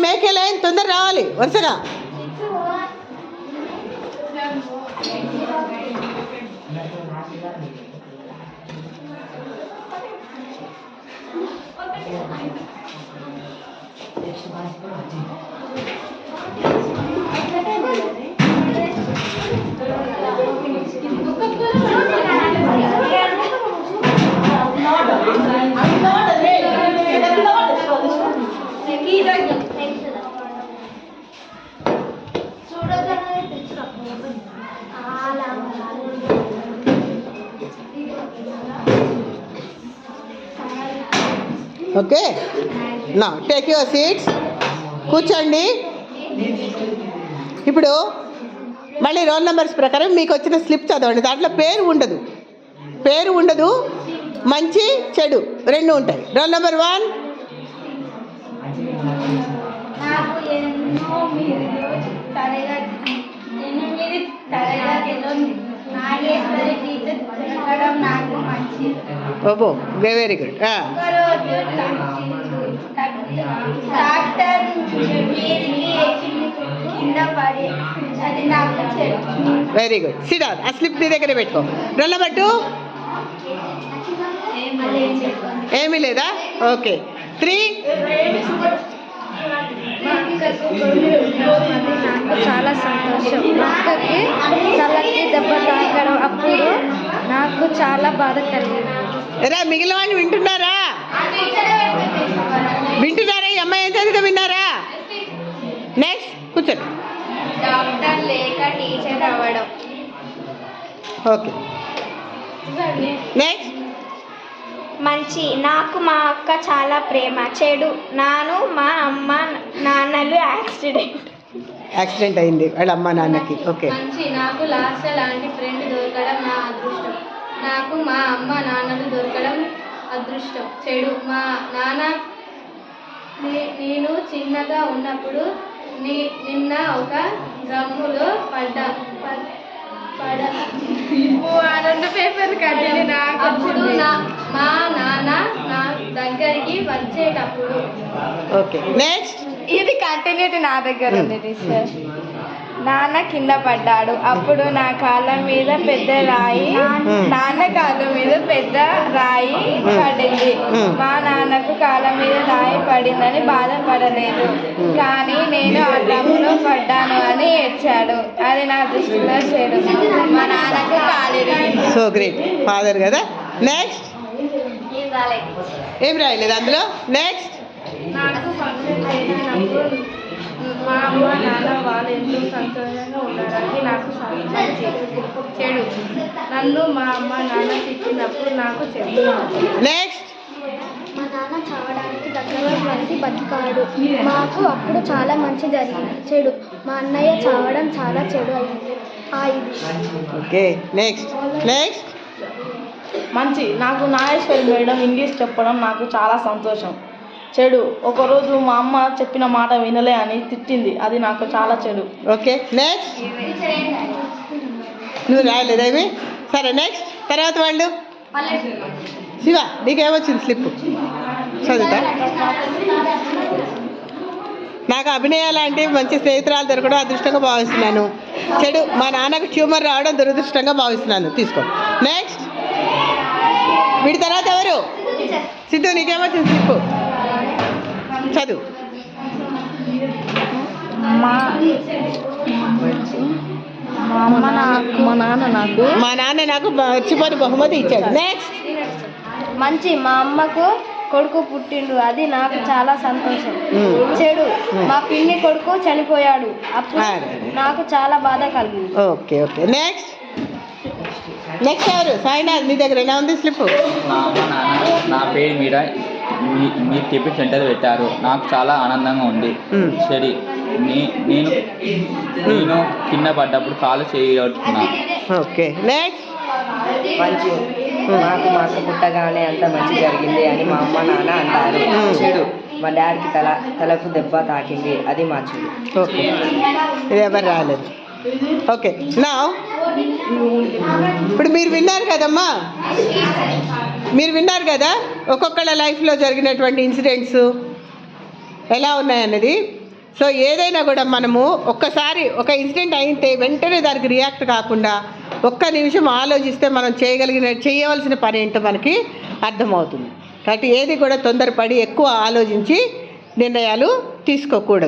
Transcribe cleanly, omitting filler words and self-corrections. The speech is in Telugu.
మేకే లైన్ తొందర రావాలి వరుసగా. ఓకే, నా టేక్ యువర్ సీట్స్, కూర్చోండి. ఇప్పుడు మళ్ళీ రోల్ నెంబర్స్ ప్రకారం మీకు వచ్చిన స్లిప్ చదవండి. దాంట్లో పేరు ఉండదు, మంచి చెడు రెండు ఉంటాయి. Roll number 1. ఓబో, very good. Very good. Sit down. ఆ స్లిప్ నీ దగ్గర పెట్టుకో. Roll number 2. ఏమీ లేదా? ఓకే. 3. నాకు చాలా సంతోషం. అక్కకి తలకి దెబ్బ తాకడం అప్పుడు నాకు చాలా బాధ కలిగింది. ఎరా మిగిలిన వాళ్ళు వింటున్నారా? ఈ అమ్మాయి ఏం చదివితే విన్నారా? నెక్స్ట్ కూర్చోండి. డాక్టర్ లేక టీచర్ అవ్వడం. Okay, next. మంచి, నాకు మా అక్క చాలా ప్రేమ. చెడు, నాను మా అమ్మ నాన్నలు యాక్సిడెంట్ అయింది వాళ్ళ అమ్మ నాన్నకి. ఓకే. మంచి, నాకు లాస్య లాంటి ఫ్రెండ్ దొరకడం నా అదృష్టం. నాకు మా అమ్మ నాన్నలు దొరకడం అదృష్టం. చెడు, మా నాన్న నేను చిన్నగా ఉన్నప్పుడు నిన్న ఒక డ్రమ్ములో అప్పుడు మా నాన్న నా దగ్గరికి వచ్చేటప్పుడు. Okay, next. ఇది కంటిన్యూటీ నా దగ్గర ఉంది టీచర్. నాన్న కింద పడ్డాడు. అప్పుడు నా కాళ్ళ మీద పెద్ద రాయి పడింది. మా నాన్నకు కాళ్ళ మీద రాయి పడిందని బాధపడలేదు, కానీ నేను ఆ డ్రమ్ములో పడ్డాను అని ఏడ్చాడు. అది నా దృష్టిలో చెడు. మా నాన్నకు కాలిరిగింది. సో గ్రేట్, ఫాదర్ కదా. నెక్స్ట్. ఏం రాయలేదు అందులో. నెక్స్ట్. నాకు ఫంక్షన్ చేసినప్పుడు మా అమ్మ నాన్న వాళ్ళు ఎంతో సంతోషంగా ఉన్నారని నాకు మంచి. చెడు, నన్ను మా అమ్మ నాన్న తిట్టినప్పుడు నాకు చెడు. నెక్స్ట్. మా నాన్న చావడానికి దగ్గరలో కలిసి బతికాడు. మాకు అప్పుడు చాలా మంచి జరిగింది. చెడు, మా అన్నయ్య చావడం చాలా చెడు అయింది. Okay, next. నెక్స్ట్. మంచి, నాకు నాగేశ్వరి మేడం ఇంగ్లీష్ చెప్పడం నాకు చాలా సంతోషం. చెడు, ఒకరోజు మా అమ్మ చెప్పిన మాట వినలే అని తిట్టింది. అది నాకు చాలా చెడు. Okay, next. నువ్వు రాయలేదేమి? సరే, నెక్స్ట్. తర్వాత వాళ్ళు. శివ, నీకేమొచ్చింది స్లిప్? చదువుతా. నాకు అభినయాలంటే మంచి స్నేహితురాలు దొరకడం అదృష్టంగా భావిస్తున్నాను. చెడు, మా నాన్నకు ట్యూమర్ రావడం దురదృష్టంగా భావిస్తున్నాను. తీసుకో. నెక్స్ట్. వీడి తర్వాత ఎవరు? సిద్ధు, నీకేమొచ్చింది స్లిప్? చదువు. మా నాన్న నాకు మర్చిపోని బహుమతి ఇచ్చాడు. నెక్స్ట్. మంచి, మా అమ్మకు కొడుకు పుట్టిండు. అది నాకు చాలా సంతోషం. చెడు, మా పిన్ని కొడుకు చనిపోయాడు. అప్పుడు నాకు చాలా బాధ కలిగింది. Okay, okay. నెక్స్ట్. నెక్స్ట్ ఎవరు? సాయినాథ్, నీ దగ్గర ఎలా ఉంది స్లిప్? మా అమ్మ నాన్న నా పేరు మీద మీ టిఫిన్ సెంటర్ పెట్టారు. నాకు చాలా ఆనందంగా ఉంది. సరే, నేను కింద పడ్డప్పుడు కాలు చేయగలుగుతున్నాను. Okay, next. మంచి, మాకు పుట్టగానే అంత మంచి జరిగింది అని మా అమ్మ నాన్న అంటారు. చెడు, మా డాడీకి తలకు దెబ్బ తాకింది, అది మా చెడు. ఓకే, ఇది ఎవరు రాలేదు. ఓకే, నా ఇప్పుడు మీరు విన్నారు కదమ్మా, మీరు విన్నారు కదా ఒక్కొక్కళ్ళ లైఫ్లో జరిగినటువంటి ఇన్సిడెంట్స్ ఎలా ఉన్నాయన్నది. సో ఏదైనా కూడా మనము ఒక్కసారి ఒక ఇన్సిడెంట్ అయితే వెంటనే దానికి రియాక్ట్ కాకుండా ఒక్క నిమిషం ఆలోచిస్తే మనం చేయవలసిన పని ఏంటో మనకి అర్థమవుతుంది. కాబట్టి ఏది కూడా తొందరపడి ఎక్కువ ఆలోచించి నిర్ణయాలు తీసుకోకూడదు.